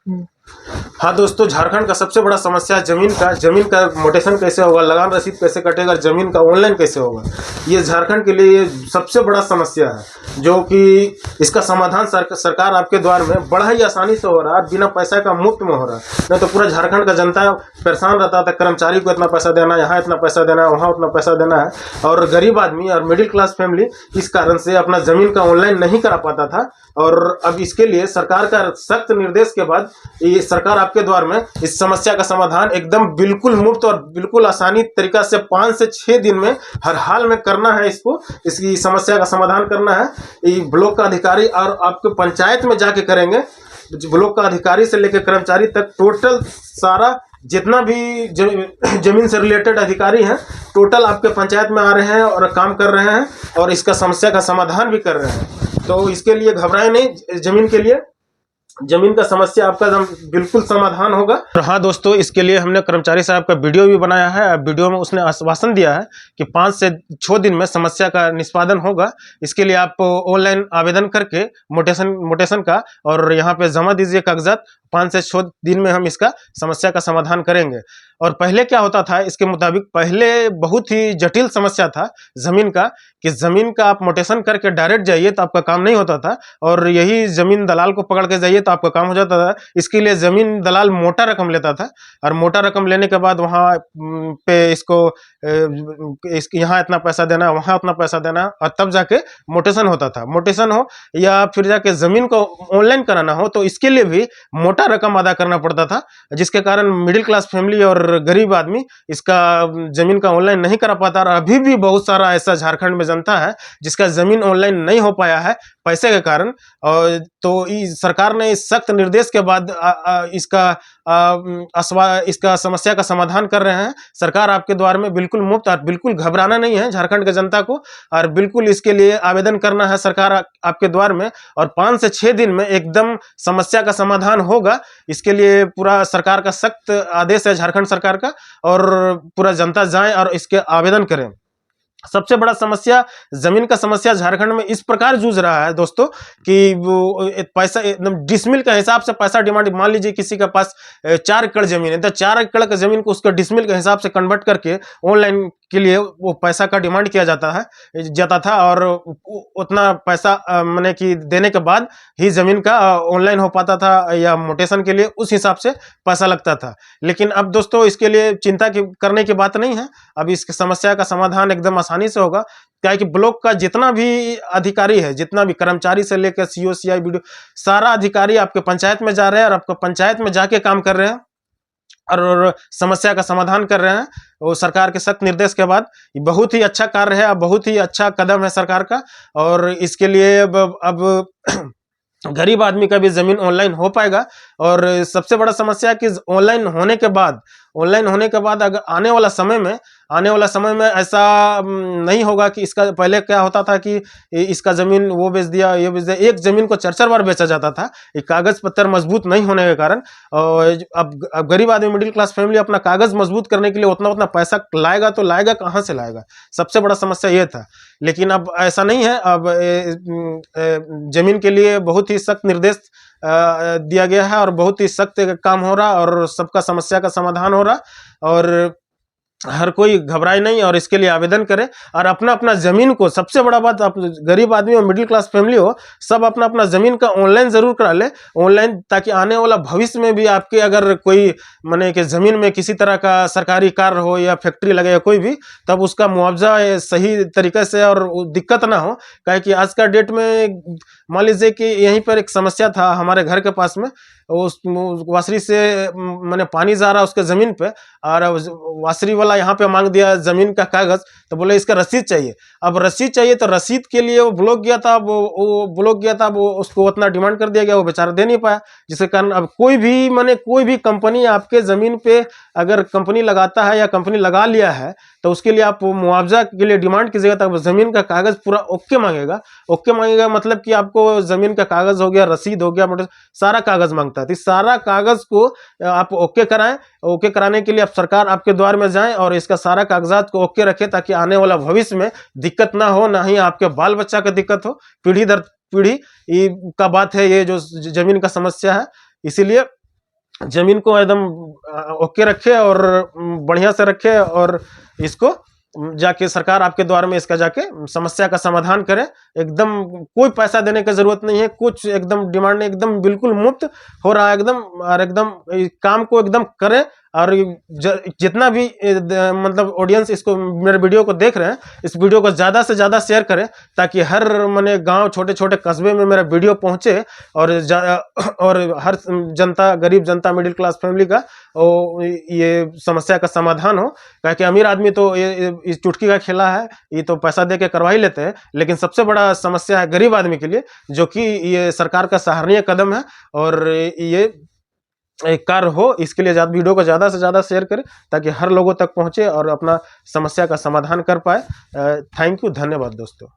हाँ दोस्तों, झारखंड का सबसे बड़ा समस्या है जमीन का मोटेशन कैसे होगा, लगान रसीद कैसे कटेगा, जमीन का ऑनलाइन कैसे होगा। ये झारखंड के लिए सबसे बड़ा समस्या है, जो कि इसका समाधान सरकार आपके द्वार में बड़ा ही आसानी से हो रहा है, बिना पैसा का मुफ्त में हो रहा है। नहीं तो पूरा झारखंड का जनता परेशान रहता था, कर्मचारी को इतना पैसा देना, यहाँ इतना पैसा देना है, वहाँ उतना पैसा देना है। और गरीब आदमी और मिडिल क्लास फैमिली इस कारण से अपना जमीन का ऑनलाइन नहीं करा पाता था। और अब इसके लिए सरकार का सख्त निर्देश के बाद ये सरकार आपके द्वार में इस समस्या का समाधान एकदम बिल्कुल मुफ्त और बिल्कुल आसानी तरीका से 5 से 6 दिन में हर हाल में करना है। इसकी समस्या का समाधान करना है। ये ब्लॉक का अधिकारी और आपके पंचायत में जाके करेंगे। ब्लॉक का अधिकारी से लेकर कर्मचारी तक टोटल सारा जितना भी जमीन से रिलेटेड अधिकारी हैं, टोटल आपके पंचायत में आ रहे हैं और काम कर रहे हैं और इसका समस्या का समाधान भी कर रहे हैं। तो इसके लिए घबराएं नहीं, जमीन का समस्या आपका बिल्कुल समाधान होगा। और हाँ दोस्तों, इसके लिए हमने कर्मचारी साहब का वीडियो भी बनाया है। वीडियो में उसने आश्वासन दिया है कि 5 से 6 दिन में समस्या का निष्पादन होगा। इसके लिए आप ऑनलाइन आवेदन करके मोटेशन का और यहाँ पे जमा दीजिए कागजात। 5 से 6 दिन में हम इसका समस्या का समाधान करेंगे। और पहले क्या होता था, इसके मुताबिक पहले बहुत ही जटिल समस्या था जमीन का, कि जमीन का आप मोटेशन करके डायरेक्ट जाइए तो आपका काम नहीं होता था, और यही जमीन दलाल को पकड़ के जाइए तो आपका काम हो जाता था। इसके लिए जमीन दलाल मोटा रकम लेता था, और मोटा रकम लेने के बाद वहाँ पे यहाँ इतना पैसा देना, वहाँ उतना पैसा देना, और तब जाके मोटेशन होता था। मोटेशन हो या फिर जाके जमीन को ऑनलाइन कराना हो तो इसके लिए भी मोटा रकम अदा करना पड़ता था, जिसके कारण मिडिल क्लास फैमिली और गरीब आदमी इसका जमीन का ऑनलाइन नहीं करा पाता। और अभी भी बहुत सारा ऐसा झारखंड में जनता है जिसका जमीन ऑनलाइन नहीं हो पाया है पैसे के कारण। और तो सरकार ने इस सख्त निर्देश के बाद इसका समस्या का समाधान कर रहे हैं। सरकार आपके द्वार में बिल्कुल मुफ्त, और बिल्कुल घबराना नहीं है झारखंड के जनता को, और बिल्कुल इसके लिए आवेदन करना है सरकार आपके द्वार में, और 5 से 6 दिन में एकदम समस्या का समाधान होगा। इसके लिए पूरा सरकार का सख्त आदेश है, झारखंड सरकार का, और पूरा जनता जाए और इसके आवेदन करें। सबसे बड़ा समस्या जमीन का समस्या झारखंड में इस प्रकार जूझ रहा है दोस्तों कि वो पैसा एकदम डिसमिल के हिसाब से पैसा डिमांड। मान लीजिए किसी के पास 4 एकड़ जमीन है, तो 4 एकड़ की जमीन को उसका डिसमिल के हिसाब से कन्वर्ट करके ऑनलाइन के लिए वो पैसा का डिमांड किया जाता था, और उतना पैसा माने कि देने के बाद ही जमीन का ऑनलाइन हो पाता था, या मोटेशन के लिए उस हिसाब से पैसा लगता था। लेकिन अब दोस्तों इसके लिए चिंता करने की बात नहीं है। अब इस समस्या का समाधान एकदम आसानी से होगा। क्या है कि ब्लॉक का जितना भी अधिकारी है, जितना भी कर्मचारी से लेकर सीओ सीआई बीडीओ, सारा अधिकारी आपके पंचायत में जा रहे हैं और आपको पंचायत में जाके काम कर रहे हैं और समस्या का समाधान कर रहे हैं। वो सरकार के सख्त निर्देश के बाद बहुत ही अच्छा कार्य है, बहुत ही अच्छा कदम है सरकार का। और इसके लिए अब गरीब आदमी का भी जमीन ऑनलाइन हो पाएगा। और सबसे बड़ा समस्या है कि ऑनलाइन होने के बाद अगर आने वाला समय में ऐसा नहीं होगा कि इसका पहले क्या होता था कि इसका जमीन वो बेच दिया, ये बेच दिया, एक जमीन को 4 बार बेचा जाता था, कागज पत्तर मजबूत नहीं होने के कारण। और अब गरीब आदमी मिडिल क्लास फैमिली अपना कागज मजबूत करने के लिए उतना पैसा लाएगा तो लाएगा कहाँ से लाएगा, सबसे बड़ा समस्या ये था। लेकिन अब ऐसा नहीं है। अब जमीन के लिए बहुत ही सख्त निर्देश दिया गया है और बहुत ही सख्त काम हो रहा और सबका समस्या का समाधान हो रहा। और हर कोई घबराए नहीं और इसके लिए आवेदन करे और अपना अपना जमीन को, सबसे बड़ा बात, आप गरीब आदमी हो, मिडिल क्लास फैमिली हो, सब अपना अपना जमीन का ऑनलाइन जरूर करा ले ऑनलाइन, ताकि आने वाला भविष्य में भी आपके अगर कोई माने कि जमीन में किसी तरह का सरकारी कार्य हो या फैक्ट्री लगे या कोई भी, तब उसका मुआवजा सही तरीके से और दिक्कत ना हो। क्या कि आज का डेट में मान लीजिए कि यहीं पर एक समस्या था हमारे घर के पास में, उस वासरी से मैंने पानी जा रहा उसके जमीन पे, और वासरी वाला यहाँ पे मांग दिया जमीन का कागज, तो बोले इसका रसीद चाहिए। अब रसीद चाहिए तो रसीद के लिए वो ब्लॉक गया था, वो उसको उतना डिमांड कर दिया गया, वो बेचारा दे नहीं पाया। जिसके कारण अब कोई भी कंपनी आपके जमीन पे अगर कंपनी लगाता है या कंपनी लगा लिया है तो उसके लिए आप मुआवजा के लिए डिमांड कीजिएगा, तब जमीन का कागज पूरा ओके मांगेगा। मतलब कि आपको जमीन का कागज हो गया, रसीद हो गया, मतलब सारा कागज मांगता है। तो सारा कागज को आप ओके कराएं। ओके कराने के लिए आप सरकार आपके द्वार में जाएं और इसका सारा कागजात को ओके रखें, ताकि आने वाला भविष्य में दिक्कत ना हो, ना ही आपके बाल बच्चा का दिक्कत हो। पीढ़ी दर पीढ़ी का बात है ये जो जमीन का समस्या है। इसीलिए जमीन को एकदम ओके रखे और बढ़िया से रखे, और इसको जाके सरकार आपके द्वार में इसका जाके समस्या का समाधान करे। एकदम कोई पैसा देने की जरूरत नहीं है, कुछ एकदम डिमांड नहीं, एकदम बिल्कुल मुफ्त हो रहा है एकदम। और एकदम काम को एकदम करें, और जितना भी मतलब ऑडियंस इसको मेरे वीडियो को देख रहे हैं, इस वीडियो को ज़्यादा से ज़्यादा शेयर करें, ताकि हर माने गांव, छोटे छोटे कस्बे में मेरा वीडियो पहुंचे, और हर जनता, गरीब जनता, मिडिल क्लास फैमिली का ये समस्या का समाधान हो। क्योंकि अमीर आदमी तो ये इस चुटकी का खेला है, ये तो पैसा दे के करवा ही लेते हैं, लेकिन सबसे बड़ा समस्या है गरीब आदमी के लिए, जो कि ये सरकार का सराहनीय कदम है। और ये एक कार्य हो, इसके लिए वीडियो को ज़्यादा से ज़्यादा शेयर करें, ताकि हर लोगों तक पहुँचे और अपना समस्या का समाधान कर पाए। थैंक यू, धन्यवाद दोस्तों।